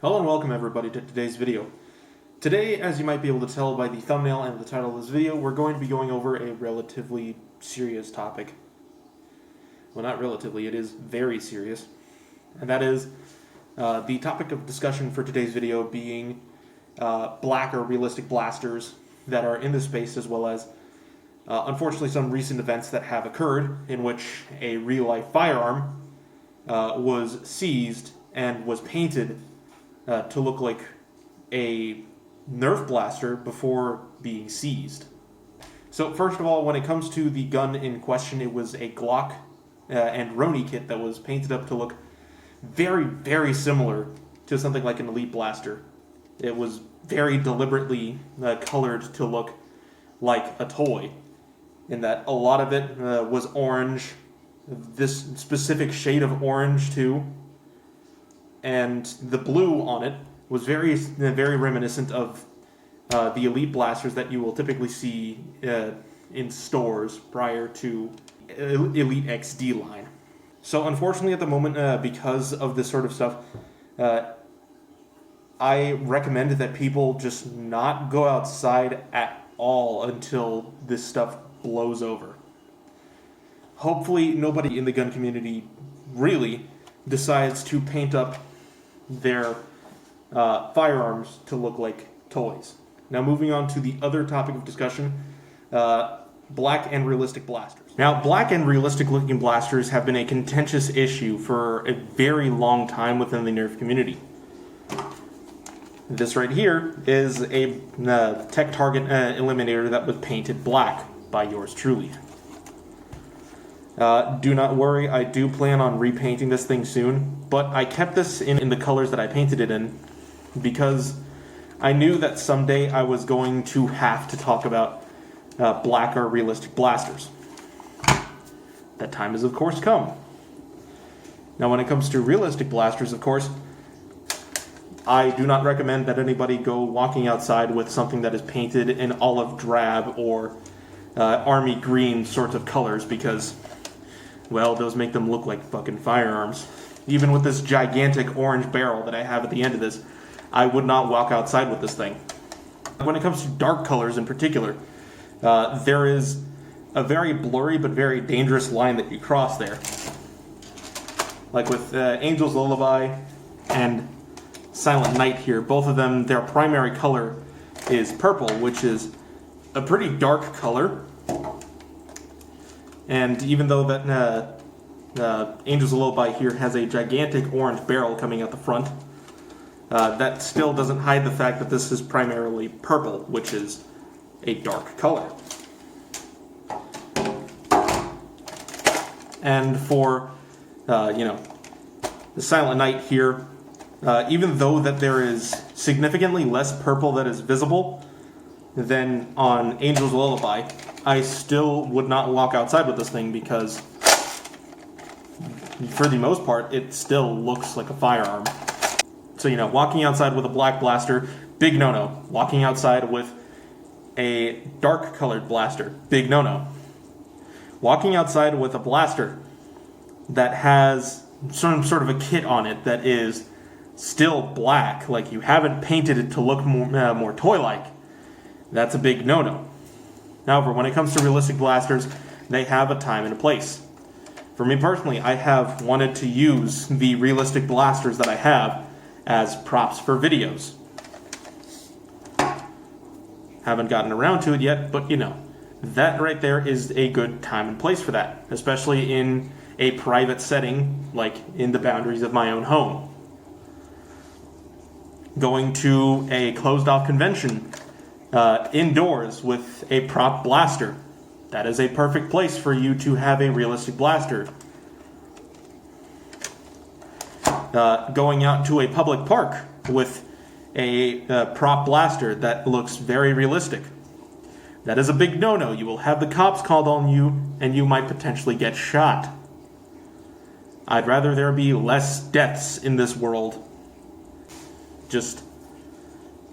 Hello and welcome everybody to today's video. Today, as you might be able to tell by the thumbnail and the title of this video, we're going to be going over a relatively serious topic. Well, not relatively, it is very serious. And that is the topic of discussion for today's video being black or realistic blasters that are in the space, as well as unfortunately some recent events that have occurred in which a real-life firearm was seized and was painted to look like a nerf blaster before being seized. So first of all, when it comes to the gun in question, it was a Glock and Roni kit that was painted up to look very, very similar to something like an Elite blaster. It was very deliberately colored to look like a toy, in that a lot of it was orange, this specific shade of orange too, and the blue on it was very reminiscent of the Elite blasters that you will typically see in stores prior to Elite XD line. So unfortunately at the moment, because of this sort of stuff, I recommend that people just not go outside at all until this stuff blows over. Hopefully nobody in the gun community really decides to paint up their firearms to look like toys. Now moving on to the other topic of discussion, black and realistic blasters. Now black and realistic looking blasters have been a contentious issue for a very long time within the Nerf community. This right here is a tech target eliminator that was painted black by yours truly. Do not worry, I do plan on repainting this thing soon, but I kept this in the colors that I painted it in because I knew that someday I was going to have to talk about black or realistic blasters. That time has of course come. Now when it comes to realistic blasters, of course, I do not recommend that anybody go walking outside with something that is painted in olive drab or army green sorts of colors because, well, those make them look like fucking firearms. Even with this gigantic orange barrel that I have at the end of this, I would not walk outside with this thing. When it comes to dark colors in particular, there is a very blurry but very dangerous line that you cross there. Like with Angel's Lullaby and Silent Night here, both of them, their primary color is purple, which is a pretty dark color. And even though that Angel's Lullaby here has a gigantic orange barrel coming out the front, that still doesn't hide the fact that this is primarily purple, which is a dark color. And for, the Silent Night here, even though that there is significantly less purple that is visible than on Angel's Lullaby, I still would not walk outside with this thing because, for the most part, it still looks like a firearm. So, walking outside with a black blaster, big no-no. Walking outside with a dark-colored blaster, big no-no. Walking outside with a blaster that has some sort of a kit on it that is still black, like you haven't painted it to look more toy-like, that's a big no-no. However, when it comes to realistic blasters, they have a time and a place. For me personally, I have wanted to use the realistic blasters that I have as props for videos. Haven't gotten around to it yet, but that right there is a good time and place for that, especially in a private setting, like in the boundaries of my own home. Going to a closed-off convention indoors with a prop blaster, that is a perfect place for you to have a realistic blaster. Going out to a public park with a prop blaster that looks very realistic, that is a big no-no. You will have the cops called on you and you might potentially get shot. I'd rather there be less deaths in this world. Just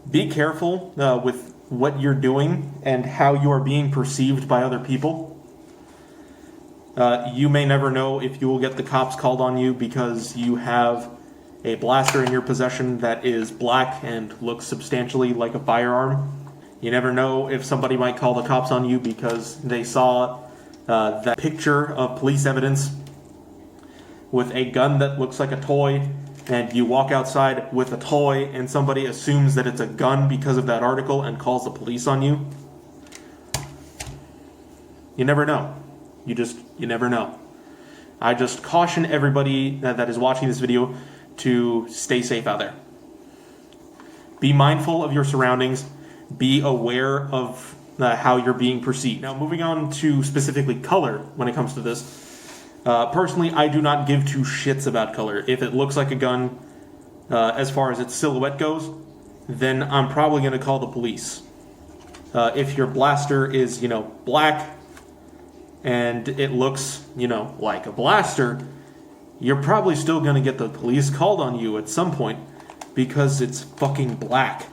be careful with what you're doing and how you are being perceived by other people. You may never know if you will get the cops called on you because you have a blaster in your possession that is black and looks substantially like a firearm. You never know if somebody might call the cops on you because they saw that picture of police evidence with a gun that looks like a toy, and you walk outside with a toy and somebody assumes that it's a gun because of that article and calls the police on you. You never know. You never know. I just caution everybody that is watching this video to stay safe out there. Be mindful of your surroundings. Be aware of how you're being perceived. Now, moving on to specifically color when it comes to this. Personally, I do not give two shits about color. If it looks like a gun, as far as its silhouette goes, then I'm probably going to call the police. If your blaster is, black and it looks, like a blaster, you're probably still going to get the police called on you at some point because it's fucking black.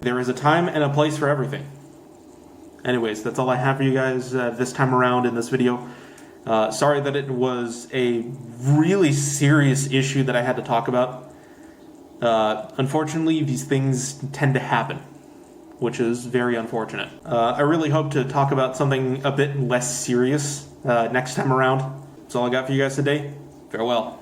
There is a time and a place for everything. Anyways, that's all I have for you guys this time around in this video. Sorry that it was a really serious issue that I had to talk about. Unfortunately, these things tend to happen, which is very unfortunate. I really hope to talk about something a bit less serious next time around. That's all I got for you guys today. Farewell.